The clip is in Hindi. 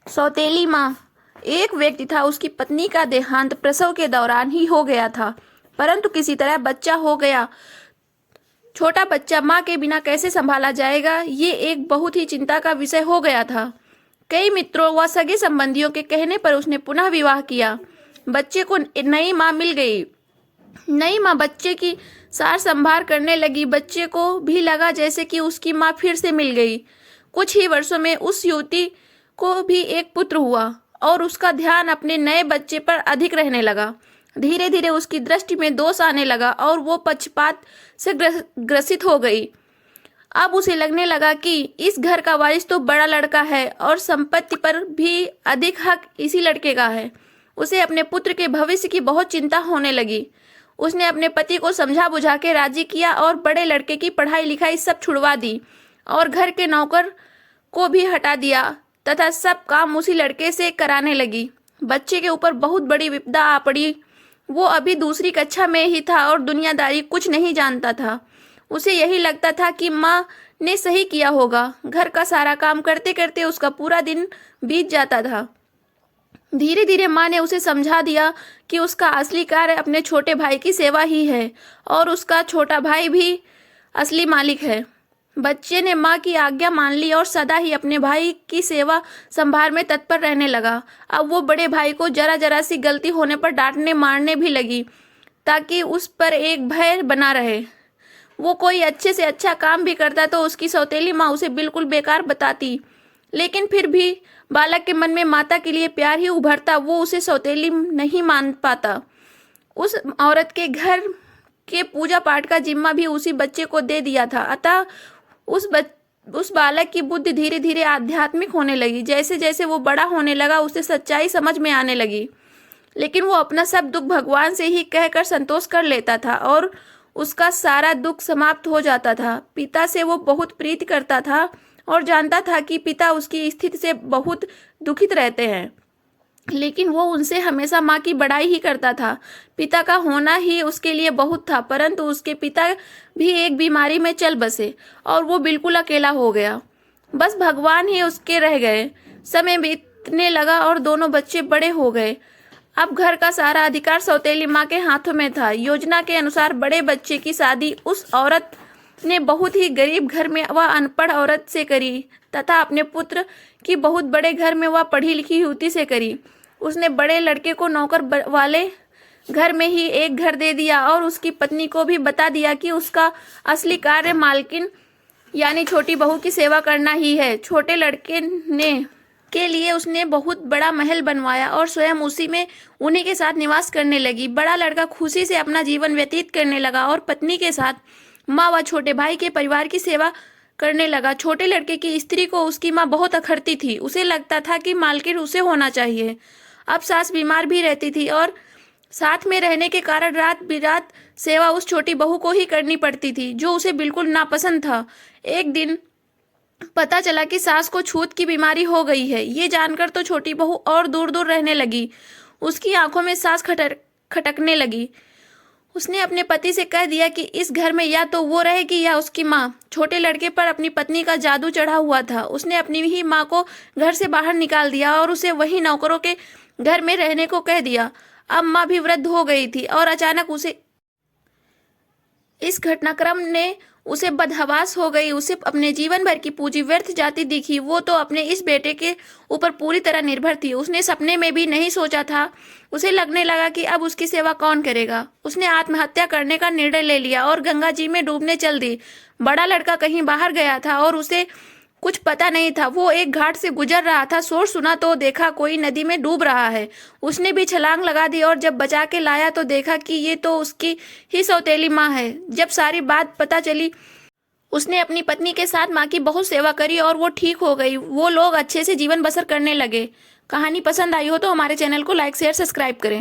सौतेली माँ। एक व्यक्ति था, उसकी पत्नी का देहांत प्रसव के दौरान ही हो गया था, परंतु किसी तरह बच्चा हो गया। छोटा बच्चा माँ के बिना कैसे संभाला जाएगा, ये एक बहुत ही चिंता का विषय हो गया था। कई मित्रों व सगे संबंधियों के कहने पर उसने पुनः विवाह किया। बच्चे को नई माँ मिल गई। नई माँ बच्चे की सार संभाल करने लगी। बच्चे को भी लगा जैसे कि उसकी माँ फिर से मिल गई। कुछ ही वर्षों में उस युवती को भी एक पुत्र हुआ और उसका ध्यान अपने नए बच्चे पर अधिक रहने लगा। धीरे धीरे उसकी दृष्टि में दोष आने लगा और वो पक्षपात से ग्रसित हो गई। अब उसे लगने लगा कि इस घर का वारिस तो बड़ा लड़का है और संपत्ति पर भी अधिक हक इसी लड़के का है। उसे अपने पुत्र के भविष्य की बहुत चिंता होने लगी। उसने अपने पति को समझा बुझा के राजी किया और बड़े लड़के की पढ़ाई लिखाई सब छुड़वा दी और घर के नौकर को भी हटा दिया तथा सब काम उसी लड़के से कराने लगी। बच्चे के ऊपर बहुत बड़ी विपदा आ पड़ी। वो अभी दूसरी कक्षा में ही था और दुनियादारी कुछ नहीं जानता था। उसे यही लगता था कि माँ ने सही किया होगा। घर का सारा काम करते करते उसका पूरा दिन बीत जाता था। धीरे धीरे माँ ने उसे समझा दिया कि उसका असली कार्य अपने छोटे भाई की सेवा ही है और उसका छोटा भाई भी असली मालिक है। बच्चे ने माँ की आज्ञा मान ली और सदा ही अपने भाई की सेवा संभाल में तत्पर रहने लगा। अब वो बड़े भाई को जरा जरा सी गलती होने पर डांटने मारने भी लगी ताकि उस पर एक भय बना रहे। वो कोई अच्छे से अच्छा काम भी करता तो उसकी सौतेली माँ उसे बिल्कुल बेकार बताती, लेकिन फिर भी बालक के मन में माता के लिए प्यार ही उभरता। वो उसे सौतेली नहीं मान पाता। उस औरत के घर के पूजा पाठ का जिम्मा भी उसी बच्चे को दे दिया था। अतः उस बालक की बुद्धि धीरे धीरे आध्यात्मिक होने लगी। जैसे जैसे वो बड़ा होने लगा उसे सच्चाई समझ में आने लगी, लेकिन वो अपना सब दुख भगवान से ही कहकर संतोष कर लेता था और उसका सारा दुख समाप्त हो जाता था। पिता से वो बहुत प्रीति करता था और जानता था कि पिता उसकी स्थिति से बहुत दुखित रहते हैं, लेकिन वो उनसे हमेशा माँ की बड़ाई ही करता था। पिता का होना ही उसके लिए बहुत था, परंतु उसके पिता भी एक बीमारी में चल बसे और वो बिल्कुल अकेला हो गया। बस भगवान ही उसके रह गए। समय बीतने लगा और दोनों बच्चे बड़े हो गए। अब घर का सारा अधिकार सौतेली माँ के हाथों में था। योजना के अनुसार बड़े बच्चे की शादी उस औरत ने बहुत ही गरीब घर में वह अनपढ़ औरत से करी तथा अपने पुत्र की बहुत बड़े घर में वह पढ़ी लिखी युवती से करी। उसने बड़े लड़के को नौकर वाले घर में ही एक घर दे दिया और उसकी पत्नी को भी बता दिया कि उसका असली कार्य मालकिन यानी छोटी बहू की सेवा करना ही है। छोटे लड़के के लिए उसने बहुत बड़ा महल बनवाया और स्वयं उसी में उन्हीं के साथ निवास करने लगी। बड़ा लड़का खुशी से अपना जीवन व्यतीत करने लगा और पत्नी के साथ माँ व छोटे भाई के परिवार की सेवा करने लगा। छोटे लड़के की स्त्री को उसकी माँ बहुत अखरती थी। उसे लगता था कि मालकिन उसे होना चाहिए। अब सास बीमार भी रहती थी और साथ में रहने के कारण रात बिरात सेवा उस छोटी बहू को ही करनी पड़ती थी, जो उसे बिल्कुल नापसंद था। एक दिन पता चला कि सास को छूत की बीमारी हो गई है। ये जानकर तो छोटी बहू और दूर दूर रहने लगी। उसकी आंखों में सांस खटकने लगी। उसने अपने पति से कह दिया कि इस घर में या तो वो रहेगी या उसकी माँ। छोटे लड़के पर अपनी पत्नी का जादू चढ़ा हुआ था। उसने अपनी ही माँ को घर से बाहर निकाल दिया और उसे वही नौकरों के घर में रहने को कह दिया। अब माँ भी वृद्ध हो गई थी और अचानक उसे इस घटनाक्रम ने उसे बदहवास हो गई। उसे अपने जीवन भर की पूंजी व्यर्थ जाती दिखी। वो तो अपने इस बेटे के ऊपर पूरी तरह निर्भर थी। उसने सपने में भी नहीं सोचा था। उसे लगने लगा कि अब उसकी सेवा कौन करेगा। उसने आत्महत्या करने का निर्णय ले लिया और गंगा जी में डूबने चल दी। बड़ा लड़का कहीं बाहर गया था और उसे कुछ पता नहीं था। वो एक घाट से गुजर रहा था। शोर सुना तो देखा कोई नदी में डूब रहा है। उसने भी छलांग लगा दी और जब बचा के लाया तो देखा कि ये तो उसकी ही सौतेली माँ है। जब सारी बात पता चली, उसने अपनी पत्नी के साथ माँ की बहुत सेवा करी और वो ठीक हो गई। वो लोग अच्छे से जीवन बसर करने लगे। कहानी पसंद आई हो तो हमारे चैनल को लाइक शेयर सब्सक्राइब करें।